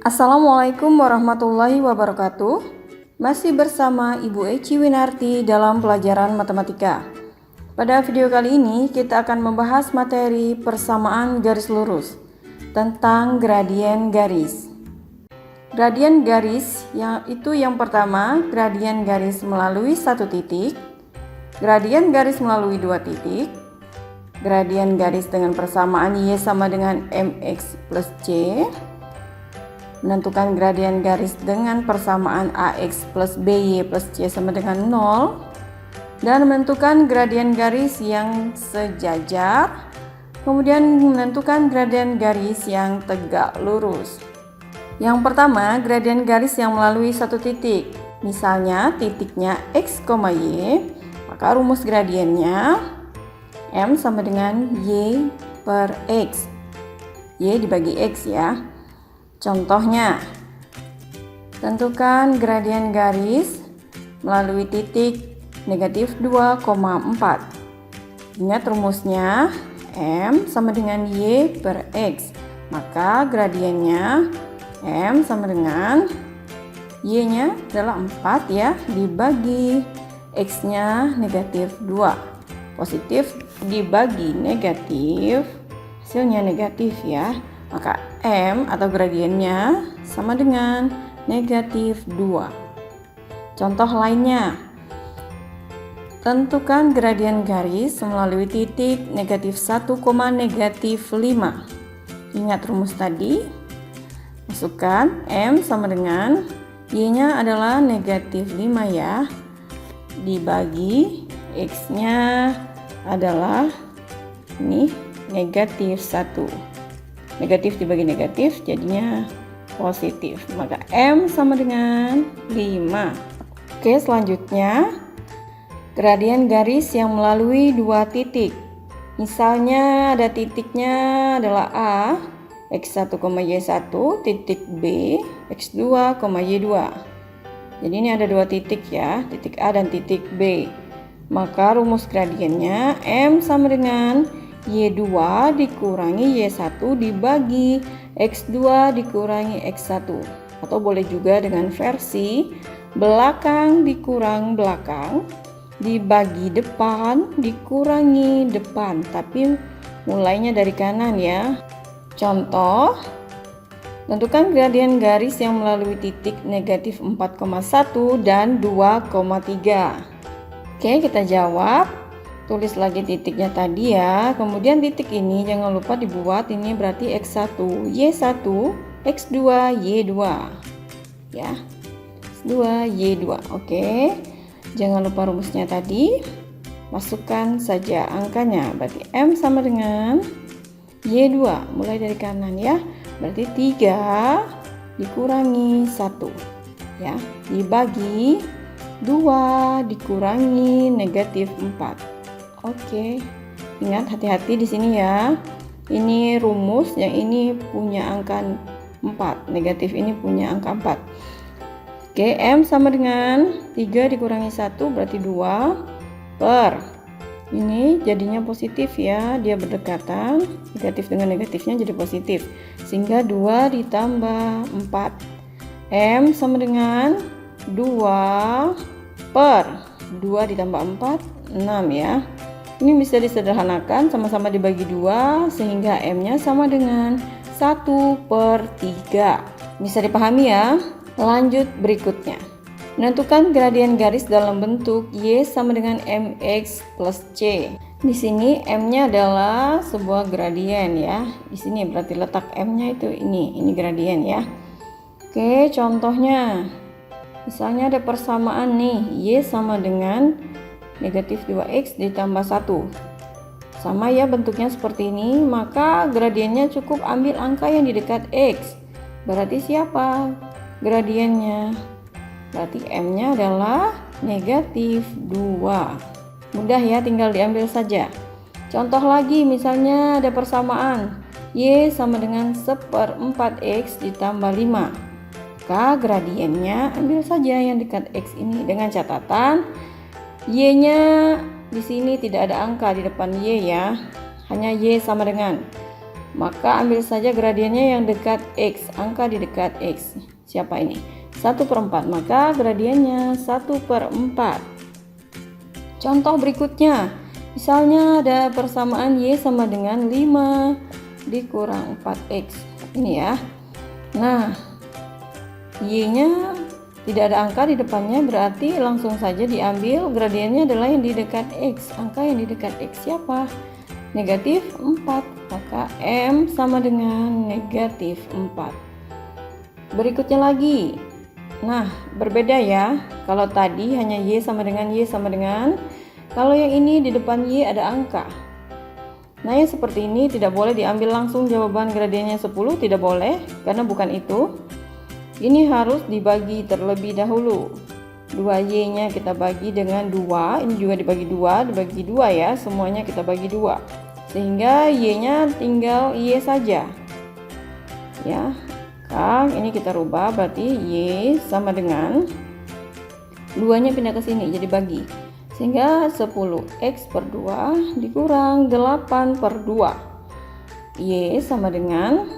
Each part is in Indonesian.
Assalamualaikum warahmatullahi wabarakatuh. Masih bersama Ibu Eci Winarti dalam pelajaran matematika. Pada video kali ini kita akan membahas materi persamaan garis lurus tentang gradien garis. Gradien garis yang pertama, gradien garis melalui satu titik, gradien garis melalui dua titik, gradien garis dengan persamaan Y sama dengan MX plus C, menentukan gradien garis dengan persamaan AX plus BY plus C sama dengan 0, dan menentukan gradien garis yang sejajar, kemudian menentukan gradien garis yang tegak lurus. Yang pertama, gradien garis yang melalui satu titik, misalnya titiknya X, Y, maka rumus gradiennya M sama dengan Y per X, Y dibagi X ya. Contohnya, tentukan gradien garis melalui titik negatif 2,4. Ingat rumusnya M sama dengan Y per X. Maka gradiennya M sama dengan Y-nya adalah 4 ya, dibagi X-nya negatif 2. Positif dibagi negatif, hasilnya negatif ya. Maka M atau gradiennya sama dengan negatif 2. Contoh lainnya, tentukan gradien garis melalui titik negatif 1, negatif 5. Ingat rumus tadi, masukkan M sama dengan Y-nya adalah negatif 5 ya, dibagi X-nya adalah ini negatif 1. Negatif dibagi negatif jadinya positif, maka M sama dengan 5. Oke, selanjutnya gradien garis yang melalui dua titik, misalnya ada titiknya adalah A, X1, Y1, titik B, X2, Y2. Jadi ini ada dua titik ya, titik A dan titik B. Maka rumus gradiennya M sama dengan Y2 dikurangi Y1 dibagi X2 dikurangi X1. Atau boleh juga dengan versi belakang dikurang belakang dibagi depan dikurangi depan, tapi mulainya dari kanan ya. Contoh, tentukan gradien garis yang melalui titik negatif 4,1 dan 2,3. Oke, kita jawab. Tulis lagi titiknya tadi ya. Kemudian titik ini jangan lupa dibuat, ini berarti X1, Y1, X2, Y2. Ya. X2, Y2. Oke. Jangan lupa rumusnya tadi. Masukkan saja angkanya. Berarti M sama dengan Y2. Mulai dari kanan ya. Berarti 3 dikurangi 1. Ya, dibagi 2 dikurangi negatif 4. Oke, ingat hati-hati di sini ya. Ini rumus, yang ini punya angka 4, negatif ini punya angka 4. Oke, M sama dengan 3 dikurangi 1 berarti 2 per. Ini jadinya positif ya, dia berdekatan, negatif dengan negatifnya jadi positif. Sehingga 2 ditambah 4. M sama dengan 2 per 2 ditambah 4, 6 ya. Ini bisa disederhanakan, sama-sama dibagi 2 sehingga M-nya sama dengan 1/3. Bisa dipahami ya? Lanjut berikutnya. Menentukan gradien garis dalam bentuk Y sama dengan MX plus C. Di sini M-nya adalah sebuah gradien ya. Di sini berarti letak M-nya itu ini gradien ya. Oke, contohnya. Misalnya ada persamaan nih, Y sama dengan negatif 2X ditambah 1. Sama ya bentuknya seperti ini, maka gradiennya cukup ambil angka yang di dekat X. Berarti siapa gradiennya? Berarti M-nya adalah negatif 2. Mudah ya, tinggal diambil saja. Contoh lagi, misalnya ada persamaan Y sama dengan 1/4X ditambah 5. Maka gradiennya ambil saja yang dekat X ini dengan catatan Y-nya di sini tidak ada angka di depan Y ya. Hanya Y sama dengan maka ambil saja gradiennya yang dekat X, angka di dekat X. Siapa ini? 1/4, maka gradiennya 1/4. Contoh berikutnya, misalnya ada persamaan Y sama dengan 5 dikurang 4X. Ini ya. Nah, Y-nya tidak ada angka di depannya, berarti langsung saja diambil gradiennya adalah yang di dekat X. Angka yang di dekat X siapa? Negatif 4, maka M sama dengan negatif 4. Berikutnya lagi. Nah, berbeda ya. Kalau tadi hanya Y sama dengan Y sama dengan, kalau yang ini di depan Y ada angka. Nah, yang seperti ini tidak boleh diambil langsung jawaban gradiennya 10, tidak boleh, karena bukan itu. Ini harus dibagi terlebih dahulu. 2Y-nya kita bagi dengan 2, ini juga dibagi 2 ya, semuanya kita bagi 2. Sehingga Y-nya tinggal Y saja. Ya. Ini kita rubah, berarti Y sama dengan 2-nya pindah ke sini jadi bagi. Sehingga 10x/2 dikurang 8/2. Y sama dengan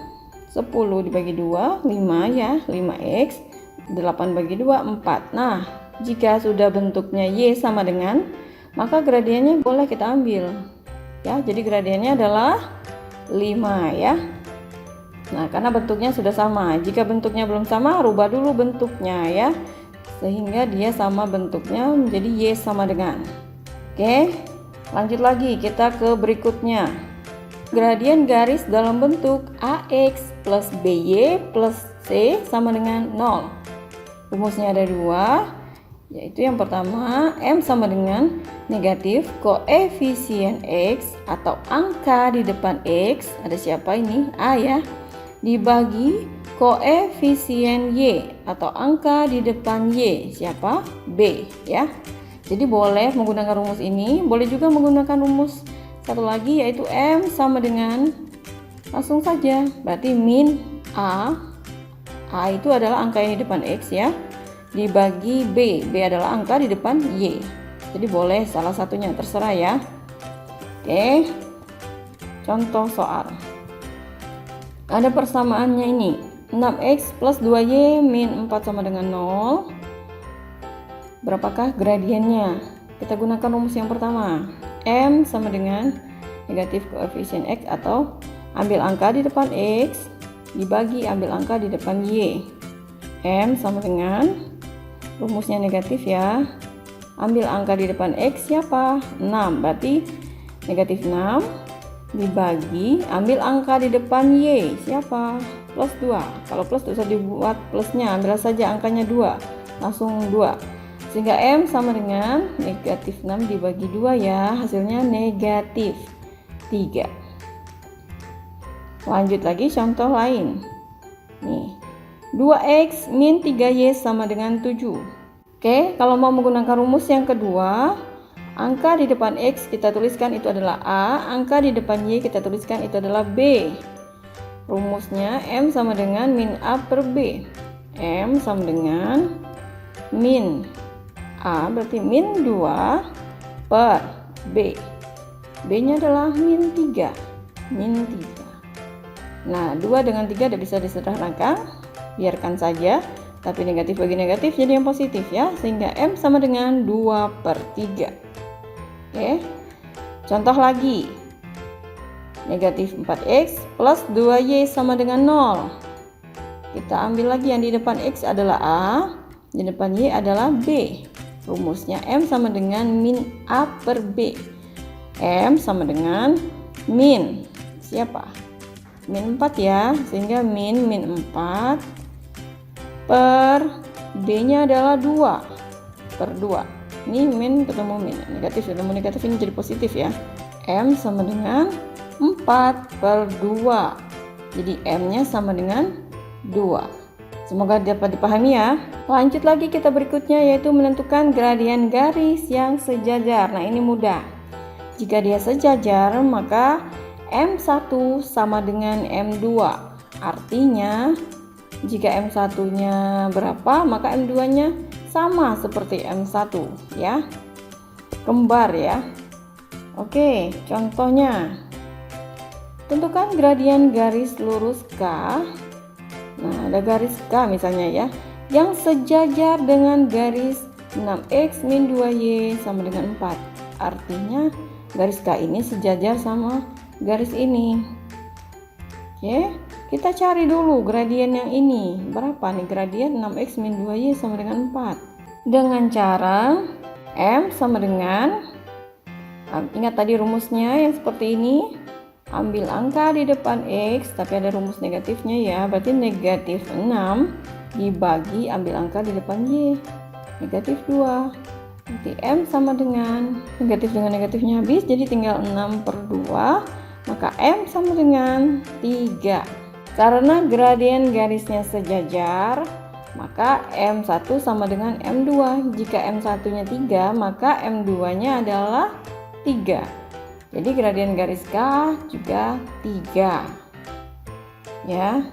10 dibagi 2, 5 ya, 5x, 8 bagi 2, 4. Nah, jika sudah bentuknya Y sama dengan, maka gradiennya boleh kita ambil. Ya, jadi gradiennya adalah 5 ya. Nah, karena bentuknya sudah sama. Jika bentuknya belum sama, rubah dulu bentuknya ya. Sehingga dia sama bentuknya menjadi Y sama dengan. Oke, lanjut lagi kita ke berikutnya. Gradien garis dalam bentuk AX plus BY plus C sama dengan 0. Rumusnya ada 2, yaitu yang pertama, M sama dengan negatif koefisien X atau angka di depan X, ada siapa ini? A ya, dibagi koefisien Y atau angka di depan Y, siapa? B ya. Jadi boleh menggunakan rumus ini, boleh juga menggunakan rumus satu lagi yaitu M sama dengan, langsung saja, berarti min A itu adalah angka yang di depan X ya, dibagi B adalah angka di depan Y. Jadi boleh salah satunya, terserah ya. Oke, contoh soal. Ada persamaannya ini, 6x plus 2y min 4 sama dengan 0. Berapakah gradiennya? Kita gunakan rumus yang pertama. M sama dengan negatif koefisien X atau ambil angka di depan X dibagi ambil angka di depan Y. M sama dengan, rumusnya negatif ya, ambil angka di depan X siapa? 6, berarti negatif 6 dibagi ambil angka di depan Y siapa? Plus 2. Kalau plus tidak usah dibuat plusnya, ambil saja angkanya 2, langsung 2. Sehingga M sama dengan negatif 6 dibagi 2 ya, hasilnya negatif 3. Lanjut lagi contoh lain. Nih, 2x min 3y sama dengan 7. Oke, kalau mau menggunakan rumus yang kedua, angka di depan X kita tuliskan itu adalah A, angka di depan Y kita tuliskan itu adalah B. Rumusnya M sama dengan min A per B. M sama dengan min A berarti min 2 per B. B-nya adalah min 3. Min 3. Nah, 2 dengan 3 tidak bisa disederhanakan. Biarkan saja. Tapi negatif bagi negatif jadi yang positif ya. Sehingga M sama dengan 2/3. Oke. Contoh lagi. Negatif 4x plus 2y sama dengan 0. Kita ambil lagi yang di depan X adalah A. Di depan Y adalah B. Rumusnya M sama dengan min A per B. M sama dengan min siapa? Min 4 ya, sehingga min 4 per B nya adalah 2/2. Ini min ketemu min, negatif ketemu negatif, ini jadi positif ya. M sama dengan 4/2. Jadi M nya sama dengan 2. Semoga dapat dipahami ya. Lanjut lagi kita berikutnya yaitu menentukan gradien garis yang sejajar. Nah, ini mudah. Jika dia sejajar maka M1 sama dengan M2. Artinya jika M1-nya berapa maka M2-nya sama seperti M1 ya. Kembar ya. Oke, contohnya Tentukan gradien garis lurus K. Nah, ada garis K misalnya ya, yang sejajar dengan garis 6x min 2y sama dengan 4. Artinya garis K ini sejajar sama garis ini. Oke, kita cari dulu gradien yang ini. Berapa nih gradien 6x min 2y sama dengan 4? Dengan cara M sama dengan, ingat tadi rumusnya yang seperti ini. Ambil angka di depan X, tapi ada rumus negatifnya ya. Berarti negatif 6 dibagi ambil angka di depan Y. Negatif 2. Nanti M sama dengan, negatif dengan negatifnya habis, jadi tinggal 6/2. Maka M sama dengan 3. Karena gradien garisnya sejajar, maka M1 sama dengan M2. Jika M1-nya 3, maka M2-nya adalah 3. Jadi gradien garis K juga 3. Ya.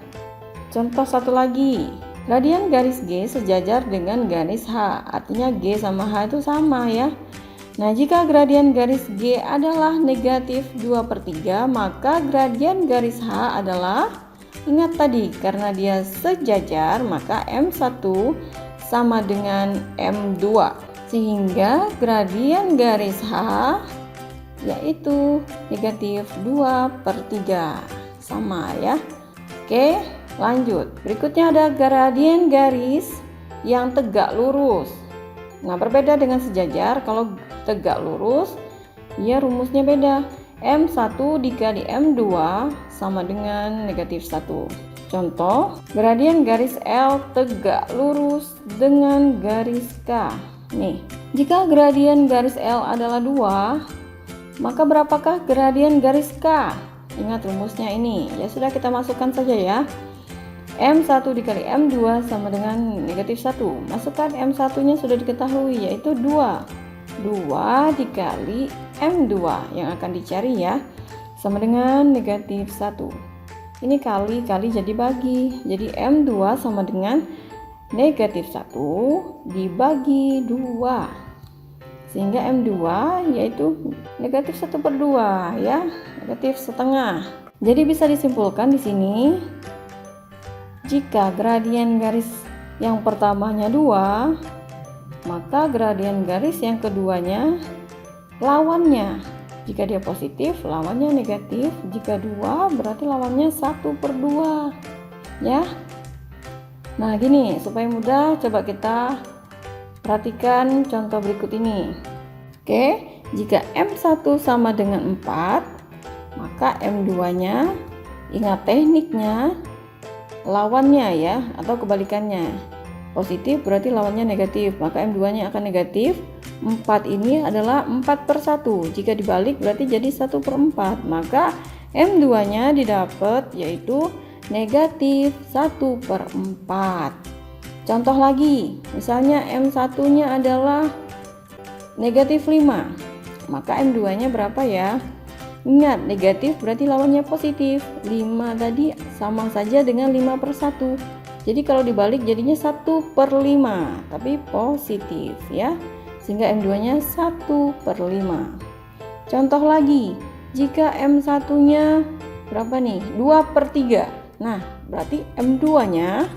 Contoh satu lagi. Gradien garis G sejajar dengan garis H. Artinya G sama H itu sama ya. Nah, jika gradien garis G adalah negatif 2/3, maka gradien garis H adalah, ingat tadi, karena dia sejajar, maka M1 sama dengan M2. Sehingga gradien garis H yaitu negatif 2/3. Sama ya. Oke, lanjut. Berikutnya ada gradien garis yang tegak lurus. Nah, berbeda dengan sejajar. Kalau tegak lurus, ya rumusnya beda. M1 dikali M2 sama dengan negatif 1. Contoh, gradien garis L tegak lurus dengan garis K. Nih, jika gradien garis L adalah 2, maka berapakah gradien garis K? Ingat rumusnya ini. Ya sudah, kita masukkan saja ya. M1 dikali M2 sama dengan negatif 1. Masukkan M1-nya sudah diketahui, yaitu 2. 2 dikali M2 yang akan dicari ya, sama dengan negatif 1. Ini kali-kali jadi bagi. Jadi M2 sama dengan negatif 1 dibagi 2. Sehingga M2 yaitu negatif 1/2 ya, negatif setengah. Jadi bisa disimpulkan di sini, jika gradien garis yang pertamanya 2, maka gradien garis yang keduanya lawannya. Jika dia positif, lawannya negatif. Jika 2, berarti lawannya 1/2 ya. Nah, gini supaya mudah, coba kita perhatikan contoh berikut ini. Oke, jika M1 sama dengan 4, maka M2-nya, ingat tekniknya, lawannya ya, atau kebalikannya. Positif berarti lawannya negatif, maka M2-nya akan negatif. 4 ini adalah 4/1. Jika dibalik berarti jadi 1/4. Maka M2-nya didapat yaitu negatif 1/4. Contoh lagi, misalnya M1-nya adalah negatif 5, maka M2-nya berapa ya? Ingat, negatif berarti lawannya positif. 5 tadi sama saja dengan 5/1. Jadi kalau dibalik jadinya 1/5, tapi positif ya. Sehingga M2-nya 1/5. Contoh lagi, jika M1-nya berapa nih? 2/3. Nah, berarti M2-nya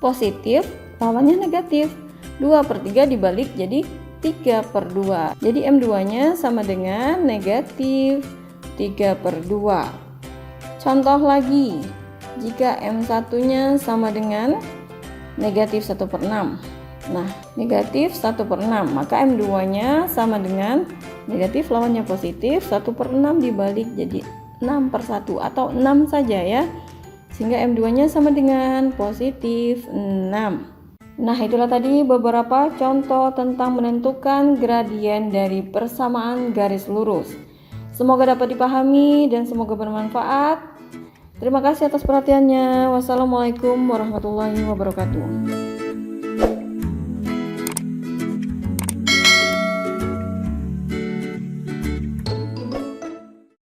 positif, lawannya negatif. 2/3 dibalik jadi 3/2. Jadi M2-nya sama dengan negatif 3/2. Contoh lagi, jika M1-nya sama dengan negatif 1/6. Nah, negatif 1/6, maka M2-nya sama dengan negatif lawannya positif, 1/6 dibalik jadi 6/1 atau 6 saja ya. Sehingga M2-nya sama dengan positif 6. Nah, itulah tadi beberapa contoh tentang menentukan gradien dari persamaan garis lurus. Semoga dapat dipahami dan semoga bermanfaat. Terima kasih atas perhatiannya. Wassalamualaikum warahmatullahi wabarakatuh.